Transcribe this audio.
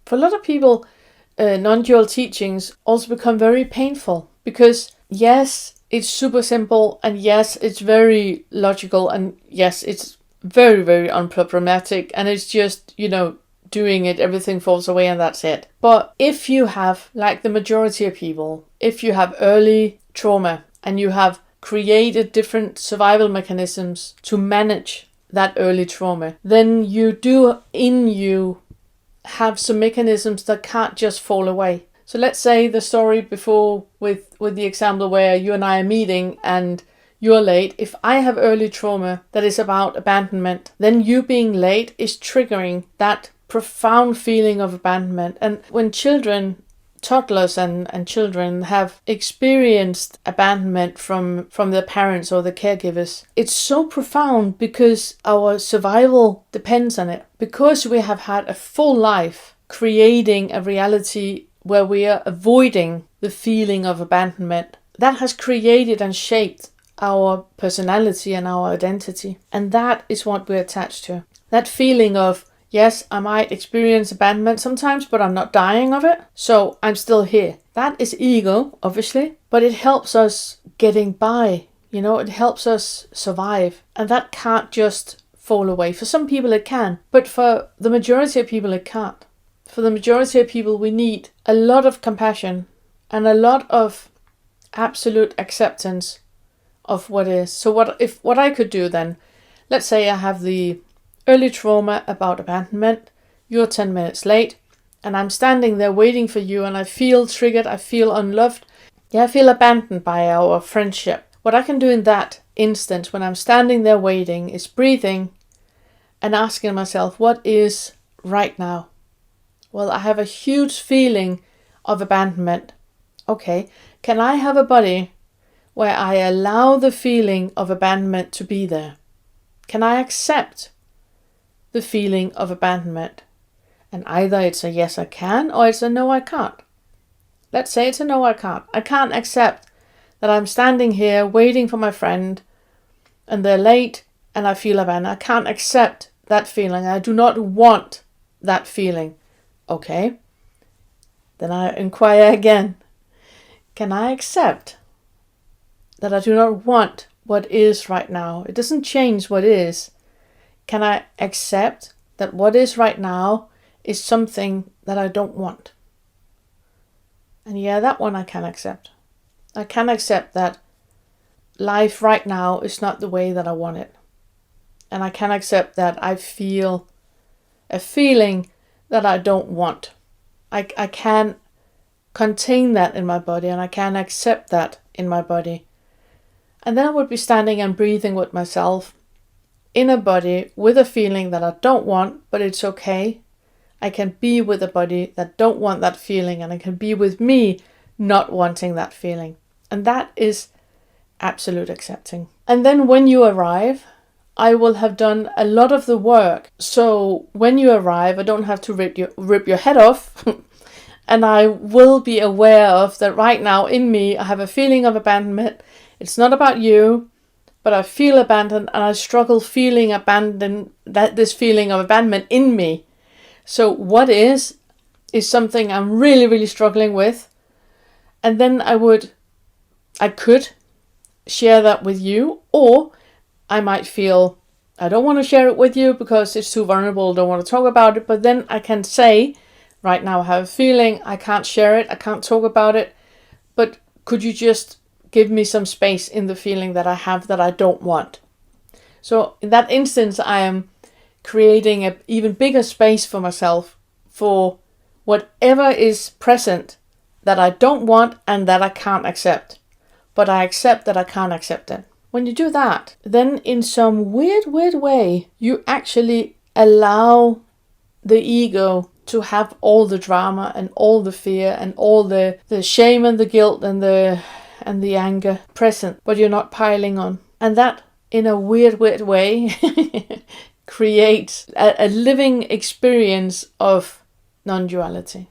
For a lot of people, non-dual teachings also become very painful because yes, it's super simple, and yes, it's very logical, and yes, it's very, very unproblematic, and it's just, doing it, everything falls away and that's it. But if you have, like the majority of people, if you have early trauma and you have created different survival mechanisms to manage that early trauma, then you do in you have some mechanisms that can't just fall away. So let's say the story before with the example where you and I are meeting and you're late. If I have early trauma that is about abandonment, then you being late is triggering that profound feeling of abandonment. And when children, toddlers and children have experienced abandonment from their parents or the caregivers, it's so profound because our survival depends on it. Because we have had a full life creating a reality where we are avoiding the feeling of abandonment, that has created and shaped our personality and our identity. And that is what we're attached to. That feeling of, yes, I might experience abandonment sometimes, but I'm not dying of it, so I'm still here. That is ego, obviously, but it helps us getting by, it helps us survive. And that can't just fall away. For some people it can, but for the majority of people it can't. For the majority of people we need a lot of compassion and a lot of absolute acceptance of what is. So what I could do then, let's say I have the early trauma about abandonment, you're 10 minutes late, and I'm standing there waiting for you, and I feel triggered, I feel unloved, I feel abandoned by our friendship. What I can do in that instant when I'm standing there waiting is breathing and asking myself, what is right now? Well, I have a huge feeling of abandonment. Okay, can I have a body where I allow the feeling of abandonment to be there? Can I accept the feeling of abandonment? And either it's a yes I can, or it's a no I can't. Let's say it's a no I can't. I can't accept that I'm standing here waiting for my friend and they're late and I feel abandoned. I can't accept that feeling. I do not want that feeling. Okay. Then I inquire again. Can I accept that I do not want what is right now? It doesn't change what is. Can I accept that what is right now is something that I don't want? And that one I can accept. I can accept that life right now is not the way that I want it. And I can accept that I feel a feeling that I don't want. I can contain that in my body, and I can accept that in my body. And then I would be standing and breathing with myself in a body with a feeling that I don't want, but it's okay. I can be with a body that don't want that feeling, and I can be with me not wanting that feeling. And that is absolute accepting. And then when you arrive, I will have done a lot of the work. So when you arrive, I don't have to rip your head off. And I will be aware of that right now in me, I have a feeling of abandonment. It's not about you, but I feel abandoned, and I struggle feeling abandoned, this feeling of abandonment in me. So what is something I'm really, really struggling with. And then I could share that with you, or I might feel I don't want to share it with you because it's too vulnerable, don't want to talk about it. But then I can say, right now I have a feeling, I can't share it, I can't talk about it, but could you just give me some space in the feeling that I have that I don't want? So in that instance, I am creating an even bigger space for myself for whatever is present that I don't want and that I can't accept. But I accept that I can't accept it. When you do that, then in some weird way, you actually allow the ego to have all the drama and all the fear and all the shame and the guilt and the anger present, but you're not piling on. And that, in a weird way, creates a living experience of non-duality.